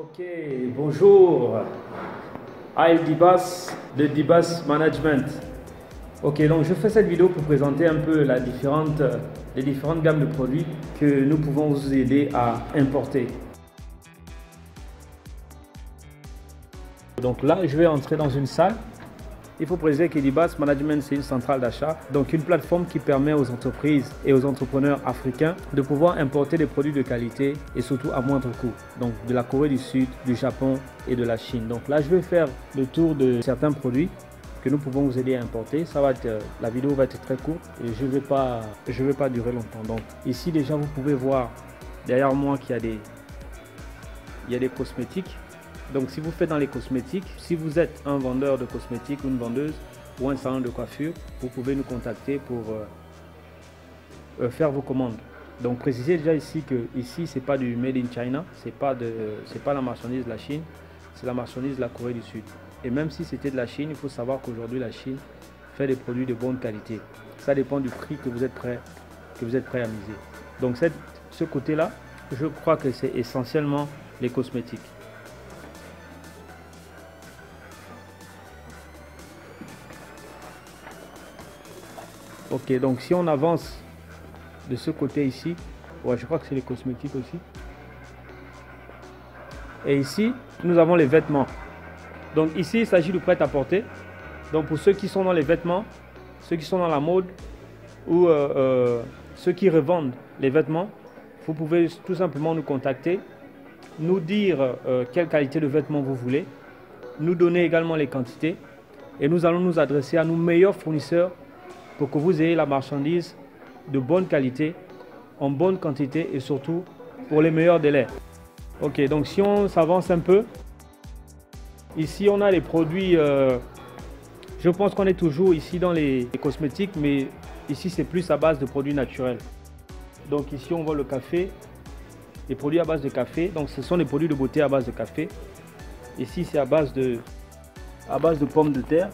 Ok, bonjour. I'm Dibas de Dibas Management. Ok, donc je fais cette vidéo pour présenter un peu les différentes gammes de produits que nous pouvons vous aider à importer. Donc là, je vais entrer dans une salle. Il faut préciser que Dibas Management, c'est une centrale d'achat, donc une plateforme qui permet aux entreprises et aux entrepreneurs africains de pouvoir importer des produits de qualité et surtout à moindre coût. Donc de la Corée du Sud, du Japon et de la Chine. Donc là, je vais faire le tour de certains produits que nous pouvons vous aider à importer. La vidéo va être très courte et je vais pas durer longtemps. Donc ici déjà, vous pouvez voir derrière moi qu'il y a des cosmétiques. Donc si vous faites dans les cosmétiques, si vous êtes un vendeur de cosmétiques ou une vendeuse ou un salon de coiffure, vous pouvez nous contacter pour faire vos commandes. Donc précisez déjà ici que ici c'est pas du made in China, c'est pas la marchandise de la Chine, c'est la marchandise de la Corée du Sud. Et même si c'était de la Chine, il faut savoir qu'aujourd'hui la Chine fait des produits de bonne qualité. Ça dépend du prix que vous êtes prêt à miser. Donc ce côté-là, je crois que c'est essentiellement les cosmétiques. Ok, donc si on avance de ce côté ici, ouais, je crois que c'est les cosmétiques aussi. Et ici, nous avons les vêtements. Donc ici, il s'agit du prêt-à-porter. Donc pour ceux qui sont dans les vêtements, ceux qui sont dans la mode ou ceux qui revendent les vêtements, vous pouvez tout simplement nous contacter, nous dire quelle qualité de vêtements vous voulez, nous donner également les quantités et nous allons nous adresser à nos meilleurs fournisseurs pour que vous ayez la marchandise de bonne qualité, en bonne quantité et surtout pour les meilleurs délais. Ok, donc si on s'avance un peu, ici on a les produits, je pense qu'on est toujours ici dans les cosmétiques, mais ici c'est plus à base de produits naturels. Donc ici on voit le café, les produits à base de café, donc ce sont des produits de beauté à base de café. Ici c'est à base de pommes de terre.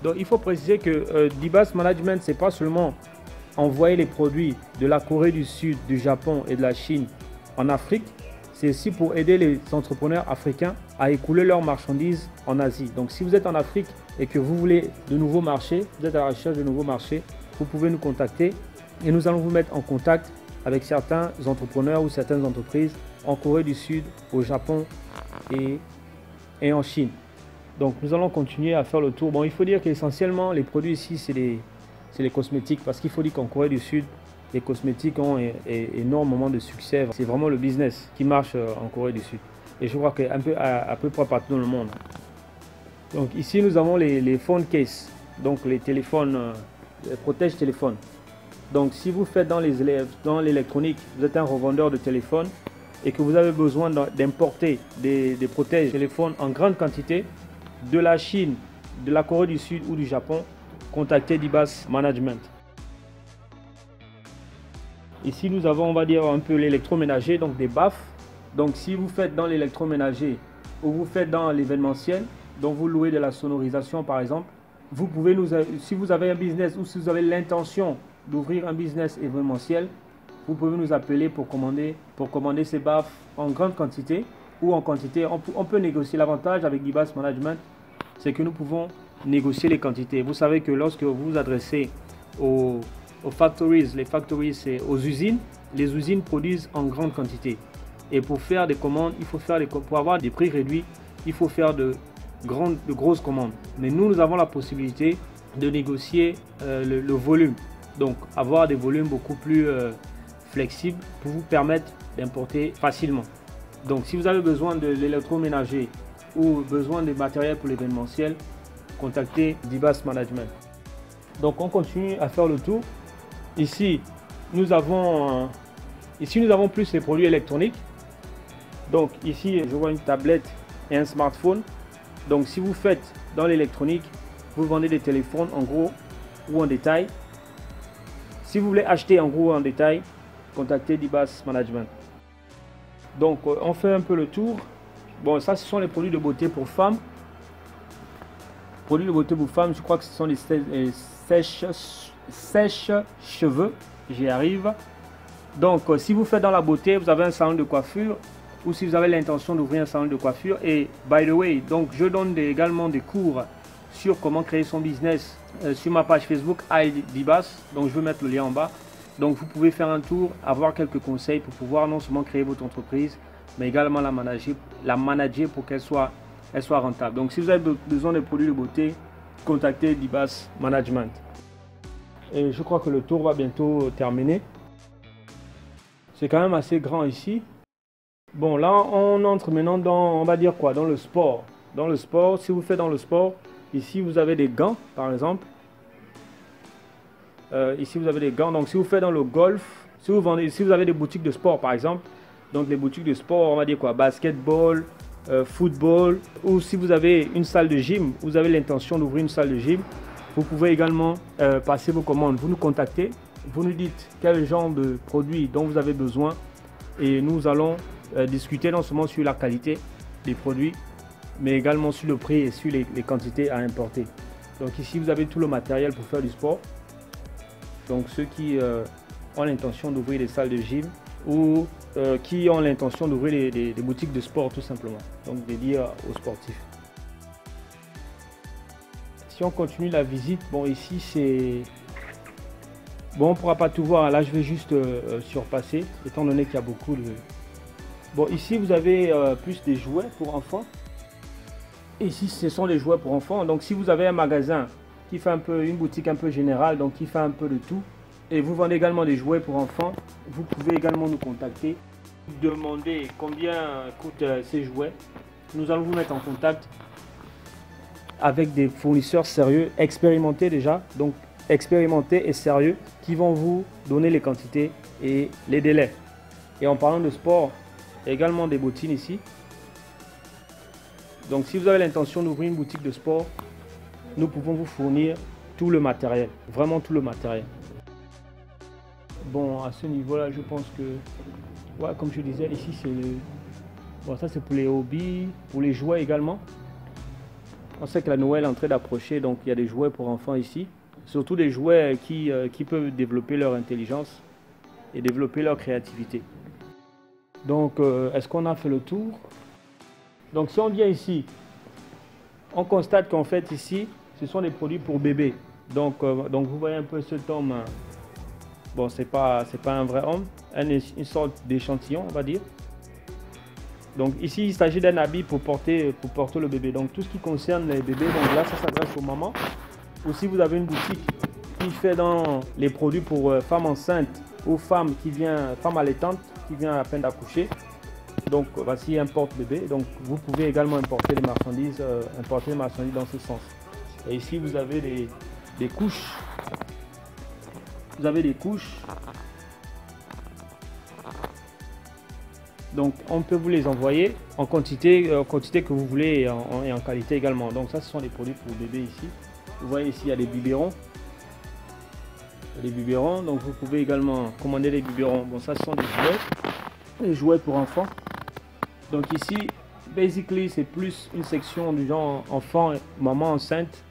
Donc il faut préciser que Dibas Management, c'est pas seulement envoyer les produits de la Corée du Sud, du Japon et de la Chine en Afrique, c'est aussi pour aider les entrepreneurs africains à écouler leurs marchandises en Asie. Donc si vous êtes en Afrique et que vous voulez de nouveaux marchés, vous êtes à la recherche de nouveaux marchés, vous pouvez nous contacter et nous allons vous mettre en contact avec certains entrepreneurs ou certaines entreprises en Corée du Sud, au Japon et en Chine. Donc nous allons continuer à faire le tour. Bon, il faut dire qu'essentiellement les produits ici c'est les cosmétiques, parce qu'il faut dire qu'en Corée du Sud les cosmétiques ont énormément de succès. C'est vraiment le business qui marche en Corée du Sud et je crois qu'à peu près partout dans le monde. Donc ici nous avons les phone cases, donc les téléphones, les protège téléphone. Donc si vous faites dans l'électronique, vous êtes un revendeur de téléphone et que vous avez besoin d'importer des protèges téléphone en grande quantité de la Chine, de la Corée du Sud ou du Japon, contactez Dibas Management. Ici nous avons, on va dire, un peu l'électroménager, donc des baffes. Donc si vous faites dans l'électroménager ou vous faites dans l'événementiel, donc vous louez de la sonorisation par exemple, vous pouvez si vous avez un business ou si vous avez l'intention d'ouvrir un business événementiel, vous pouvez nous appeler pour commander ces baffes en grande quantité ou en quantité. On peut négocier. L'avantage avec Dibas Management, c'est que nous pouvons négocier les quantités. Vous savez que lorsque vous vous adressez aux factories, les factories c'est aux usines, les usines produisent en grande quantité. Et pour faire des commandes, pour avoir des prix réduits, il faut faire de grosses commandes. Mais nous avons la possibilité de négocier le volume. Donc avoir des volumes beaucoup plus flexibles pour vous permettre d'importer facilement. Donc si vous avez besoin de l'électroménager ou besoin de matériel pour l'événementiel, contactez Dibas Management. Donc on continue à faire le tour. Ici nous avons plus les produits électroniques. Donc ici je vois une tablette et un smartphone. Donc si vous faites dans l'électronique, vous vendez des téléphones en gros ou en détail. Si vous voulez acheter en gros ou en détail, contactez Dibas Management. Donc on fait un peu le tour. Bon, ça ce sont les produits de beauté pour femmes. Produits de beauté pour femmes, je crois que ce sont les sèche-cheveux. J'y arrive. Donc si vous faites dans la beauté, vous avez un salon de coiffure, ou si vous avez l'intention d'ouvrir un salon de coiffure. Et by the way, donc je donne également des cours sur comment créer son business sur ma page Facebook Dibas. Donc je vais mettre le lien en bas. Donc vous pouvez faire un tour, avoir quelques conseils pour pouvoir non seulement créer votre entreprise, mais également la manager pour qu'elle soit rentable. Donc si vous avez besoin de produits de beauté, contactez Dibas Management. Et je crois que le tour va bientôt terminer. C'est quand même assez grand ici. Bon, là on entre maintenant dans, on va dire quoi, dans le sport. Dans le sport, si vous faites dans le sport, ici vous avez des gants par exemple. Ici vous avez des gants. Donc si vous faites dans le golf, si vous avez des boutiques de sport par exemple, donc les boutiques de sport, on va dire quoi, basketball, football, ou si vous avez une salle de gym, vous avez l'intention d'ouvrir une salle de gym, vous pouvez également passer vos commandes. Vous nous contactez, vous nous dites quel genre de produit dont vous avez besoin et nous allons discuter non seulement sur la qualité des produits, mais également sur le prix et sur les quantités à importer. Donc ici vous avez tout le matériel pour faire du sport. Donc ceux qui ont l'intention d'ouvrir des salles de gym ou qui ont l'intention d'ouvrir des boutiques de sport tout simplement, donc dédiées aux sportifs. Si on continue la visite, bon ici c'est... Bon, on ne pourra pas tout voir, là je vais juste surpasser, étant donné qu'il y a beaucoup de... Bon, ici vous avez plus des jouets pour enfants. Ici ce sont des jouets pour enfants, donc si vous avez un magasin qui fait un peu, une boutique un peu générale, donc qui fait un peu de tout, et vous vendez également des jouets pour enfants, vous pouvez également nous contacter, demander combien coûtent ces jouets. Nous allons vous mettre en contact avec des fournisseurs sérieux, expérimentés déjà, donc expérimentés et sérieux, qui vont vous donner les quantités et les délais. Et en parlant de sport, il y a également des bottines ici. Donc si vous avez l'intention d'ouvrir une boutique de sport, nous pouvons vous fournir tout le matériel, vraiment tout le matériel. Bon, à ce niveau-là, je pense que, ouais, comme je disais, ici c'est... Bon, ça c'est pour les hobbies, pour les jouets également. On sait que la Noël est en train d'approcher, donc il y a des jouets pour enfants ici. Surtout des jouets qui peuvent développer leur intelligence et développer leur créativité. Donc, est-ce qu'on a fait le tour? Donc, si on vient ici, on constate qu'en fait ici, ce sont des produits pour bébés. Donc vous voyez un peu cet homme. Bon, c'est pas un vrai homme, une sorte d'échantillon, on va dire. Donc ici, il s'agit d'un habit pour porter le bébé. Donc tout ce qui concerne les bébés, donc là, ça s'adresse aux mamans. Ou si vous avez une boutique qui fait dans les produits pour femmes enceintes ou femmes allaitantes qui vient à peine d'accoucher. Donc voici un porte-bébé. Donc vous pouvez également importer les marchandises dans ce sens. Et ici, vous avez des couches. Vous avez des couches. Donc on peut vous les envoyer en quantité que vous voulez et en qualité également. Donc ça, ce sont des produits pour bébés ici. Vous voyez ici, il y a des biberons. Donc vous pouvez également commander des biberons. Bon, ça, ce sont des jouets pour enfants. Donc ici, basically, c'est plus une section du genre enfant, maman enceinte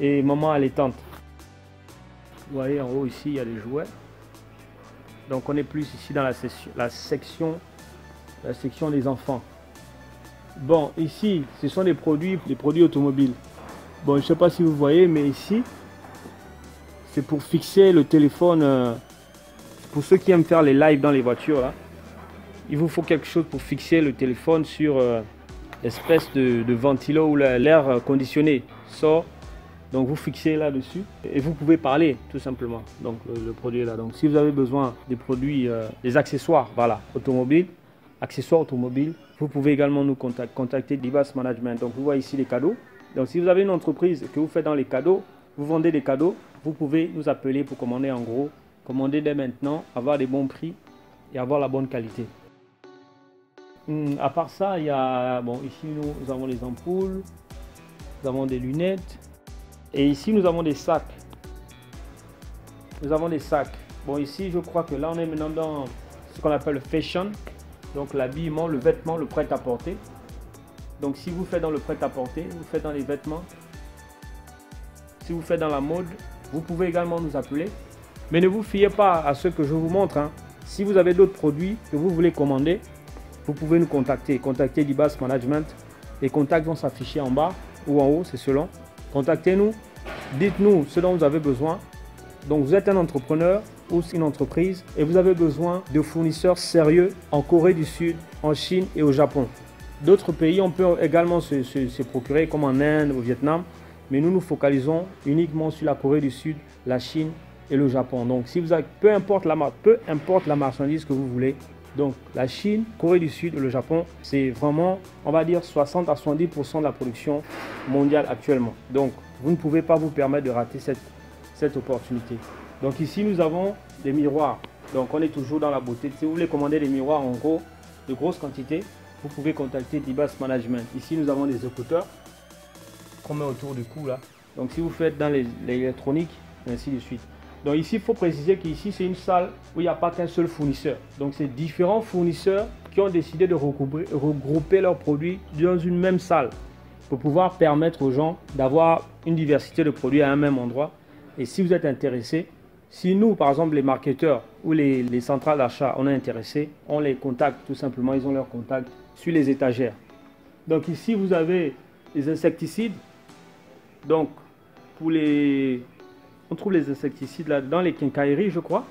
et maman allaitante. Vous voyez en haut ici, il y a des jouets. Donc on est plus ici dans la section des enfants. Bon, ici, ce sont des produits automobiles. Bon, je ne sais pas si vous voyez, mais ici, c'est pour fixer le téléphone. Pour ceux qui aiment faire les lives dans les voitures, là, il vous faut quelque chose pour fixer le téléphone sur l'espèce de ventilo où l'air conditionné sort. Donc vous fixez là-dessus et vous pouvez parler tout simplement. Donc le produit est là. Donc si vous avez besoin des produits, des accessoires, voilà, accessoires automobiles, vous pouvez également nous contacter Dibas Management. Donc vous voyez ici les cadeaux. Donc si vous avez une entreprise que vous faites dans les cadeaux, vous vendez des cadeaux, vous pouvez nous appeler pour commander en gros, commander dès maintenant, avoir des bons prix et avoir la bonne qualité. À part ça, il y a, bon, ici nous avons les ampoules, nous avons des lunettes. Et ici, nous avons des sacs. Bon, ici, je crois que là, on est maintenant dans ce qu'on appelle le fashion. Donc, l'habillement, le vêtement, le prêt-à-porter. Donc, si vous faites dans le prêt-à-porter, vous faites dans les vêtements. Si vous faites dans la mode, vous pouvez également nous appeler. Mais ne vous fiez pas à ce que je vous montre, hein. Si vous avez d'autres produits que vous voulez commander, vous pouvez nous contacter. Contactez Dibas Management. Les contacts vont s'afficher en bas ou en haut, c'est selon. Contactez-nous, dites-nous ce dont vous avez besoin. Donc vous êtes un entrepreneur ou une entreprise et vous avez besoin de fournisseurs sérieux en Corée du Sud, en Chine et au Japon. D'autres pays, on peut également se procurer comme en Inde, au Vietnam, mais nous nous focalisons uniquement sur la Corée du Sud, la Chine et le Japon. Donc si vous avez, peu importe la marchandise que vous voulez, donc la Chine, Corée du Sud et le Japon, c'est vraiment, on va dire 60 à 70% de la production mondiale actuellement. Donc vous ne pouvez pas vous permettre de rater cette opportunité. Donc ici nous avons des miroirs. Donc on est toujours dans la beauté. Si vous voulez commander des miroirs en gros, de grosses quantités, vous pouvez contacter Dibas Management. Ici nous avons des écouteurs qu'on met autour du cou là. Donc si vous faites dans l'électronique, et ainsi de suite. Donc ici il faut préciser qu'ici c'est une salle où il n'y a pas qu'un seul fournisseur. Donc c'est différents fournisseurs qui ont décidé de regrouper leurs produits dans une même salle pour pouvoir permettre aux gens d'avoir une diversité de produits à un même endroit. Et si vous êtes intéressé, si nous, par exemple, les marketeurs ou les centrales d'achat, on est intéressé, on les contacte tout simplement, ils ont leurs contacts sur les étagères. Donc ici, vous avez les insecticides. Donc, on trouve les insecticides là dans les quincailleries, je crois,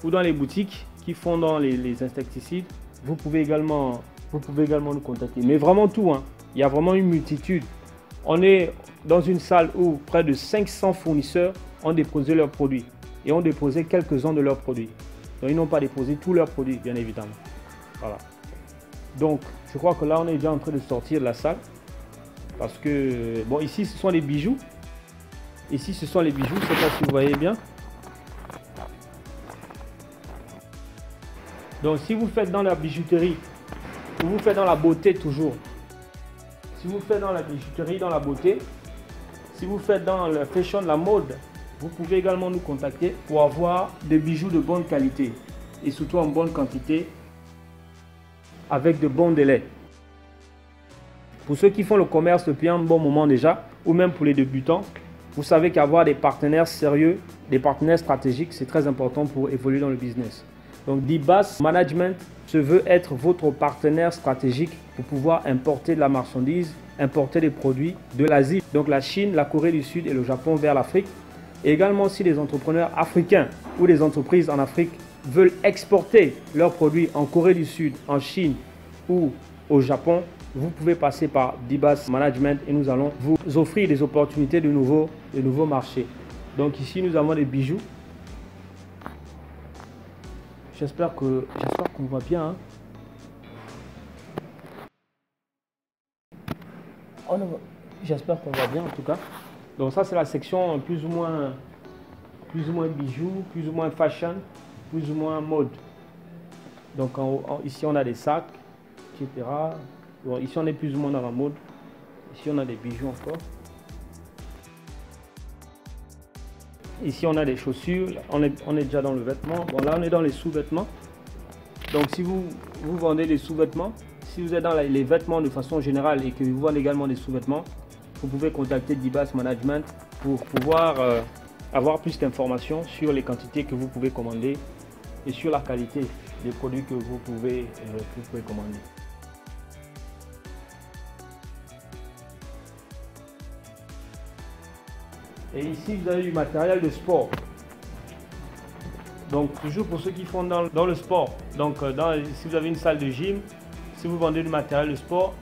ou dans les boutiques qui font dans les insecticides. Vous pouvez également nous contacter. Mais vraiment tout, hein. Il y a vraiment une multitude. On est dans une salle où près de 500 fournisseurs ont déposé leurs produits et ont déposé quelques-uns de leurs produits. Donc, ils n'ont pas déposé tous leurs produits, bien évidemment. Voilà. Donc, je crois que là, on est déjà en train de sortir de la salle. Parce que, bon, ici, ce sont les bijoux. Ici, ce sont les bijoux. Je ne sais pas si vous voyez bien. Donc, si vous faites dans la bijouterie, ou vous faites dans la beauté toujours. Si vous faites dans la bijouterie, dans la beauté, si vous faites dans la fashion, la mode, vous pouvez également nous contacter pour avoir des bijoux de bonne qualité et surtout en bonne quantité avec de bons délais. Pour ceux qui font le commerce depuis un bon moment déjà, ou même pour les débutants, vous savez qu'avoir des partenaires sérieux, des partenaires stratégiques, c'est très important pour évoluer dans le business. Donc Dibas Management se veut être votre partenaire stratégique pour pouvoir importer de la marchandise, importer des produits de l'Asie, donc la Chine, la Corée du Sud et le Japon vers l'Afrique. Et également si les entrepreneurs africains ou les entreprises en Afrique veulent exporter leurs produits en Corée du Sud, en Chine ou au Japon, vous pouvez passer par Dibas Management et nous allons vous offrir des opportunités de nouveaux marchés. Donc ici nous avons des bijoux. J'espère qu'on voit bien. Hein. Oh non, j'espère qu'on voit bien en tout cas. Donc ça c'est la section plus ou moins bijoux, plus ou moins fashion, plus ou moins mode. Donc ici on a des sacs, etc. Bon, ici on est plus ou moins dans la mode. Ici on a des bijoux encore. Ici on a des chaussures, on est déjà dans le vêtement. Bon là on est dans les sous-vêtements. Donc si vous vendez des sous-vêtements, si vous êtes dans les vêtements de façon générale et que vous vendez également des sous-vêtements, vous pouvez contacter Dibas Management pour pouvoir avoir plus d'informations sur les quantités que vous pouvez commander et sur la qualité des produits que vous pouvez commander. Et ici, vous avez du matériel de sport. Donc, toujours pour ceux qui font dans le sport. Donc, si vous avez une salle de gym, si vous vendez du matériel de sport,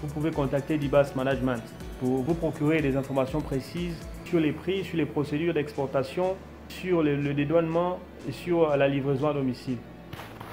vous pouvez contacter Dibas Management pour vous procurer des informations précises sur les prix, sur les procédures d'exportation, sur le dédouanement et sur la livraison à domicile.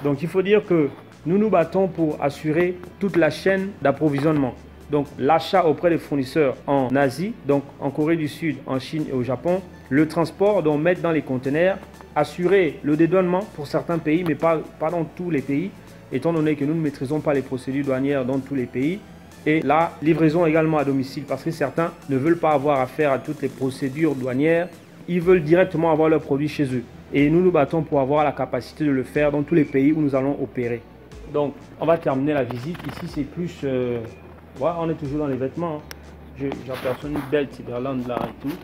Donc, il faut dire que nous nous battons pour assurer toute la chaîne d'approvisionnement. Donc l'achat auprès des fournisseurs en Asie, donc en Corée du Sud, en Chine et au Japon, le transport, donc mettre dans les conteneurs, assurer le dédouanement pour certains pays, mais pas dans tous les pays, étant donné que nous ne maîtrisons pas les procédures douanières dans tous les pays, et la livraison également à domicile, parce que certains ne veulent pas avoir affaire à toutes les procédures douanières, ils veulent directement avoir leurs produits chez eux. Et nous nous battons pour avoir la capacité de le faire dans tous les pays où nous allons opérer. Donc on va terminer la visite. Ici c'est plus... Ouais, on est toujours dans les vêtements. J'aperçois une belle Timberland là et tout.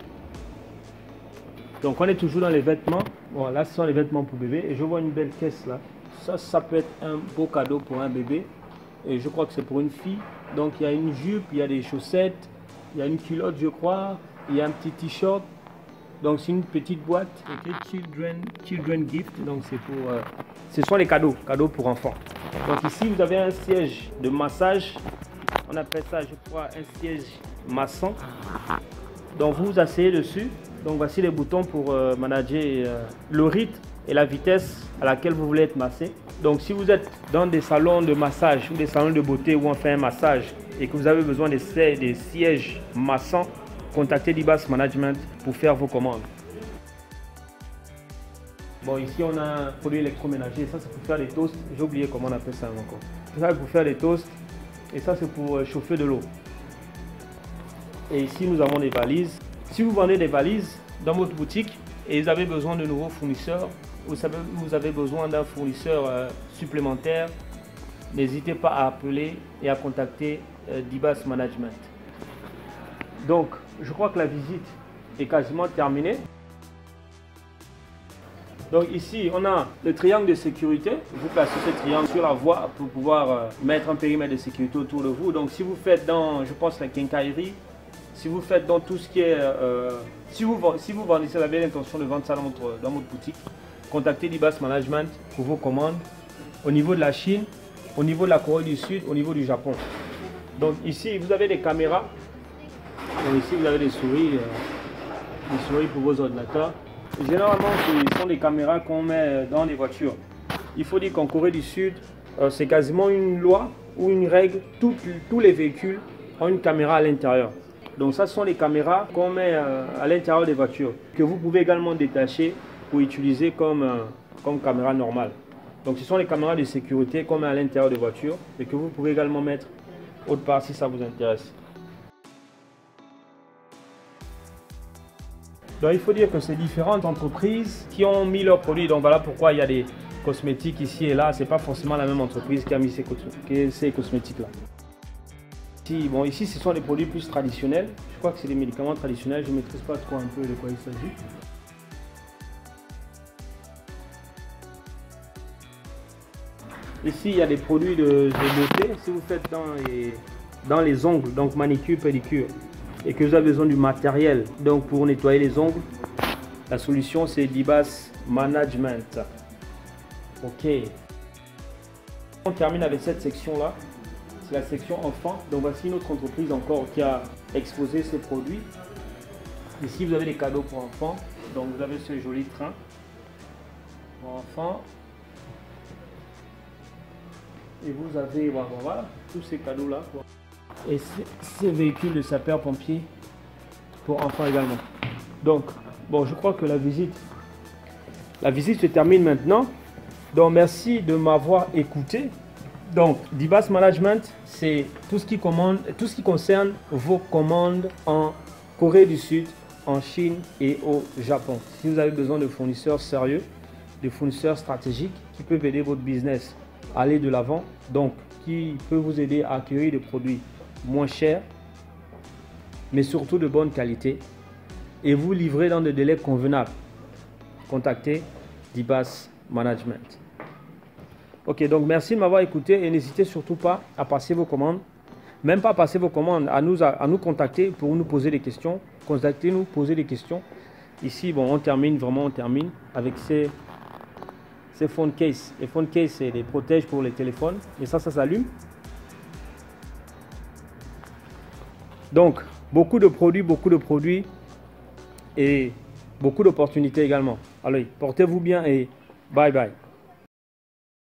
Donc on est toujours dans les vêtements. Bon, là ce sont les vêtements pour bébé. Et je vois une belle caisse là. Ça peut être un beau cadeau pour un bébé. Et je crois que c'est pour une fille. Donc il y a une jupe, il y a des chaussettes, il y a une culotte je crois, il y a un petit t-shirt. Donc c'est une petite boîte écrit Children Gift. Donc c'est pour, ce sont les cadeaux pour enfants. Donc ici vous avez un siège de massage. On appelle ça je crois un siège massant. Donc vous vous asseyez dessus. Donc voici les boutons pour manager le rythme et la vitesse à laquelle vous voulez être massé. Donc si vous êtes dans des salons de massage ou des salons de beauté où on fait un massage et que vous avez besoin des sièges massants, contactez Dibas Management pour faire vos commandes. Bon, ici on a un produit électroménager, ça c'est pour faire des toasts, j'ai oublié comment on appelle ça encore. Ça c'est pour faire des toasts et ça c'est pour chauffer de l'eau. Et ici nous avons des valises. Si vous vendez des valises dans votre boutique et vous avez besoin de nouveaux fournisseurs, vous avez besoin d'un fournisseur supplémentaire, n'hésitez pas à appeler et à contacter Dibas Management. Donc, je crois que la visite est quasiment terminée. Donc ici, on a le triangle de sécurité. Vous placez ce triangle sur la voie pour pouvoir mettre un périmètre de sécurité autour de vous. Donc si vous faites dans, je pense, la quincaillerie, si vous faites dans tout ce qui est... si vous vendez, vous avez l'intention de vendre ça dans votre boutique, contactez Dibas Management pour vos commandes au niveau de la Chine, au niveau de la Corée du Sud, au niveau du Japon. Donc ici, vous avez des caméras. Donc ici, vous avez des souris pour vos ordinateurs. Généralement, ce sont des caméras qu'on met dans les voitures. Il faut dire qu'en Corée du Sud, c'est quasiment une loi ou une règle. Tous les véhicules ont une caméra à l'intérieur. Donc ça, ce sont les caméras qu'on met à l'intérieur des voitures, que vous pouvez également détacher pour utiliser comme caméra normale. Donc ce sont les caméras de sécurité qu'on met à l'intérieur des voitures et que vous pouvez également mettre autre part si ça vous intéresse. Donc il faut dire que c'est différentes entreprises qui ont mis leurs produits. Donc voilà pourquoi il y a des cosmétiques ici et là. Ce n'est pas forcément la même entreprise qui a mis ces cosmétiques-là. Bon, ici, ce sont des produits plus traditionnels. Je crois que c'est des médicaments traditionnels. Je ne maîtrise pas trop un peu de quoi il s'agit. Ici, il y a des produits de beauté. Si vous faites dans les ongles, donc manicure, pédicure, et que vous avez besoin du matériel donc pour nettoyer les ongles, la solution c'est Dibas Management. Ok. On termine avec cette section là. C'est la section enfants. Donc voici une autre entreprise encore qui a exposé ses produits. Ici vous avez des cadeaux pour enfants. Donc vous avez ce joli train pour enfants. Et vous avez voilà tous ces cadeaux là. Et ces véhicules de sapeurs-pompiers pour enfants également. Donc bon, je crois que la visite se termine maintenant. Donc merci de m'avoir écouté. Donc, Dibas Management, c'est tout ce qui concerne vos commandes en Corée du Sud, en Chine et au Japon. Si vous avez besoin de fournisseurs sérieux, de fournisseurs stratégiques qui peuvent aider votre business à aller de l'avant, donc qui peut vous aider à acquérir des produits moins chers, mais surtout de bonne qualité, et vous livrer dans des délais convenables, contactez Dibas Management. Ok, donc merci de m'avoir écouté et n'hésitez surtout pas à passer vos commandes. Même pas à passer vos commandes, à nous contacter pour nous poser des questions. Contactez-nous, posez des questions. Ici, bon, on termine avec ces phone case. Les phone case, c'est des protèges pour les téléphones. Et ça s'allume. Donc, beaucoup de produits et beaucoup d'opportunités également. Allez, portez-vous bien et bye bye.